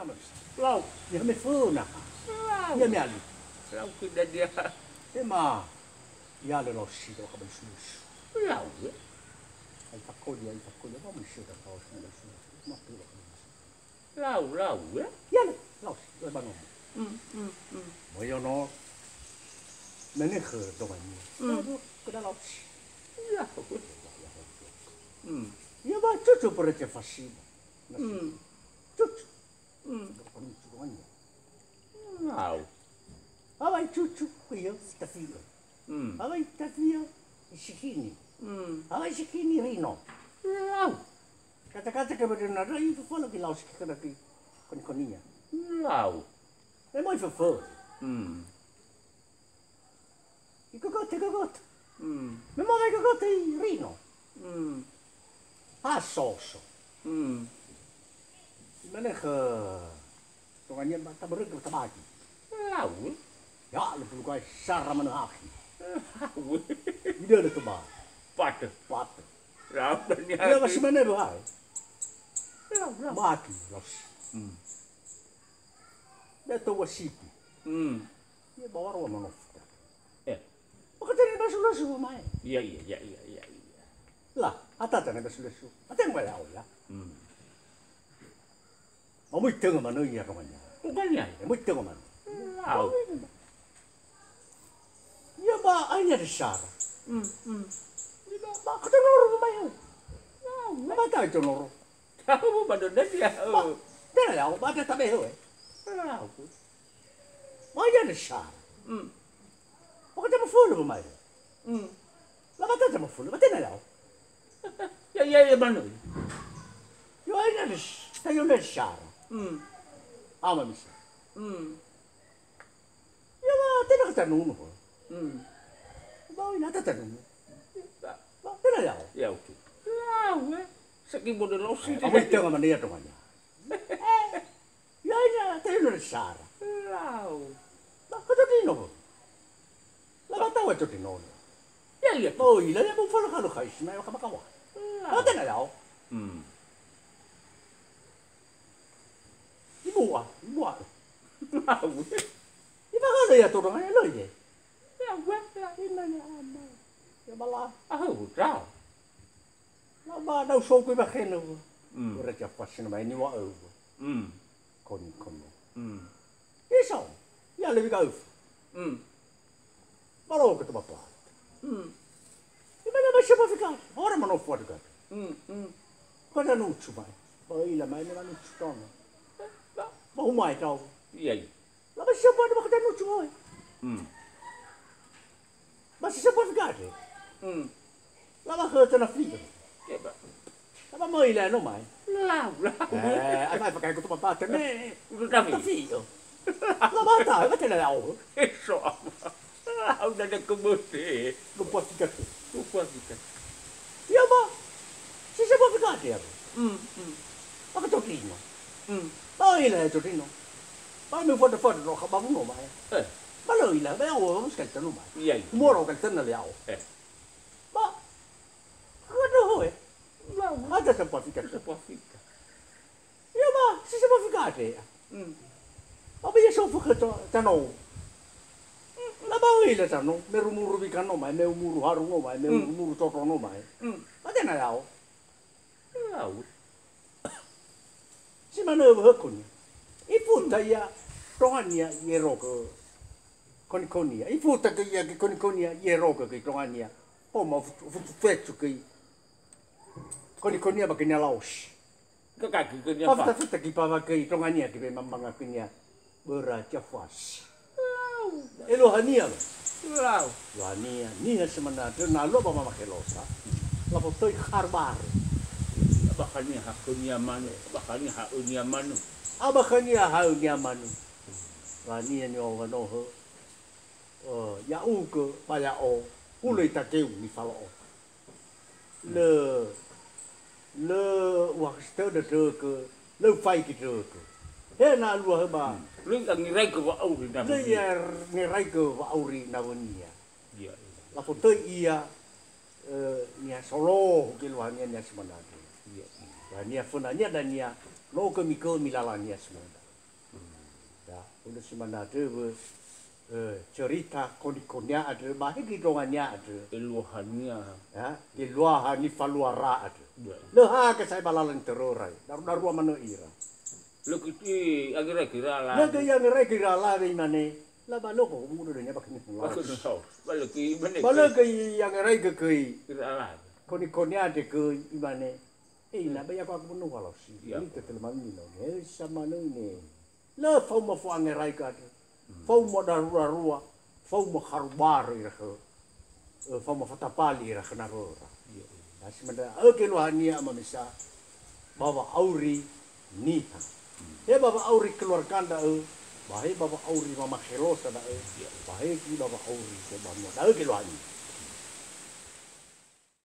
mas. Lau, dia me funa. Dia me ali. Lau kita dia. Ema, ia le lo si do kabel sulus. Lau. Ai fakolia, vamos mexer da pausa no sulus. Uma pila. Lau, ya. Ia le, lau, do banom. Mo yo no. Mene khe do mani. Kada lau si. Lau. Ia ba cucu perece fascina. Cucu. Lau. Avai cucu, io stafio. Avai stafio, sikini. Avai sikini rino. Lau. Kata-kata que bedo nada, e fala que laus que cada que coninha. Lau. É muito fofo. E cogote. Me move cogote rino. Ah, soso. Mana ke tonganya mata beruk tabaki. Lau. Ya, lu perlu kau sarah mana aki. Ida le tuba. Pat. Lau ni. Ya masih mana bahai. Lau. Maki, los. Dia tu wasipi. Dia bawa ruang manufaktur. Makanya basuh-basuh mai. Iya. Lah, ata tanah basuh-basuh. Ata yang bayar ya. Mau tengok mana ya kawannya. Bukannya. Mau tengok mana. Lau. Ya ba, hanya di Sarah. Ya ba, kata loro mai. Apa tahu itu loro? Tahu pada dia. Dah ya, ada tak behu. Lau. Hanya di Sarah. Kau cuma follow mai. Lama tak cuma follow, betul tak? Ya mana? Yo hanya di, tayo di Sarah. Ama misa. Ya ba, tidak kata nunu. Bawa ini ada tak nunu. Tidak ya? Ya okey. Lau. Sakit bodoh lau sih. Kamu tengok mana dia tuannya. Ya hanya tayo di Sarah. Lau. Kau jadi nopo. Lama tahu itu di nono. Ya. Oh iya, ya mau follow kalau kau isma, kau makan wah. Kau tidak ya? Ibu ah. Lau. Ibu kalau ya turun aja loh ye. Ya Ini ama. Ya malah. Lau. Lama dah usah kau pakai nopo. Mereka pasti nama ini wah aku. Kon. Iso. Ya lebih kau. Baru ketemu apa? Gimana masih apa fikir? Orang mana buat kan? Kau dah lucu mai. Baiklah mai ni mana lucu tahu. Mau mai tahu? Iya. Lama siapa ada kau dah lucu mai? Masih siapa fikir? Lama kau tanah fikir. Lama mau ilah no mai. Lau. Apa pakai kau tu apa? Kene. Udah Fikir. Lama tahu, betul tak tahu? Eso. Udah ada kebun. Lupa fikir. Ya ba? Siapa fikir dia? Apa tu Tino? Tahu ilah tu Tino. Tahu ni foto roh kabang no mai. Kalau ilah, bayar orang sekali no mai. Iya. Moro kan tanah liau. Ba? Kau tahu ada siapa fikir? Ya ba? Siapa fikir dia? Apa ya sofu kata tanau? Lama ilah tanau. Merumuru bikan no mai, merumuru haru no mai, merumuru toto no mai. Ada na liau. Lau. Si mana berhakun? Ibu tanya rohania yerok konikonia. Ibu tanya konikonia yerok ke rohania. Oh mau fetu ke konikonia bagian laos. Kaki kerja Apa tak tak kita pakai rohania kita memang akhirnya beraja fas. Elohania. Lau. Lohania. Niha sebenarnya nalu apa memakai losa. Lalu tu harbar. Bakalnya hakunya mana? Abakanya haunya manu. Lohania ni orang noh. Ya ke banyak ulai tak kau ni falo. Le waktu dah ke le fai kita ke. Hena luah ba. Lu tak ngirai ke wa au dah. Le ya ngirai ke wa auri nawnia. Ya. Lalu tu ia ni solo ke luahnya ni sebenarnya. Ya. Dan ni funanya dan ni lo ke mikro milalanya sebenarnya. udah si mana tu cerita konia ada bahaya gidongannya ada Eluhannya. ya di luar ni faluara ada leha ke saya balalan terorai daru mana ira Lo kiti agira-gira lah. nah ke yang kira lah di mana lah balo ko muda nya pakai ni Aku tahu. Balik ke mana? balo ke yang ke Kira lah. konia ada ke mana nak bayar aku penuh kalau sih ini ketelman ni no sama ni lah fau mo fau ngerai ka fau mo darua fau mo harbar ira fau mo fatapali ira kana rora asimanda ke luhania mamisa baba auri Niha he baba auri keluarkan da bahai baba auri mama herosa da bahai ki baba auri se bamo da ke luhania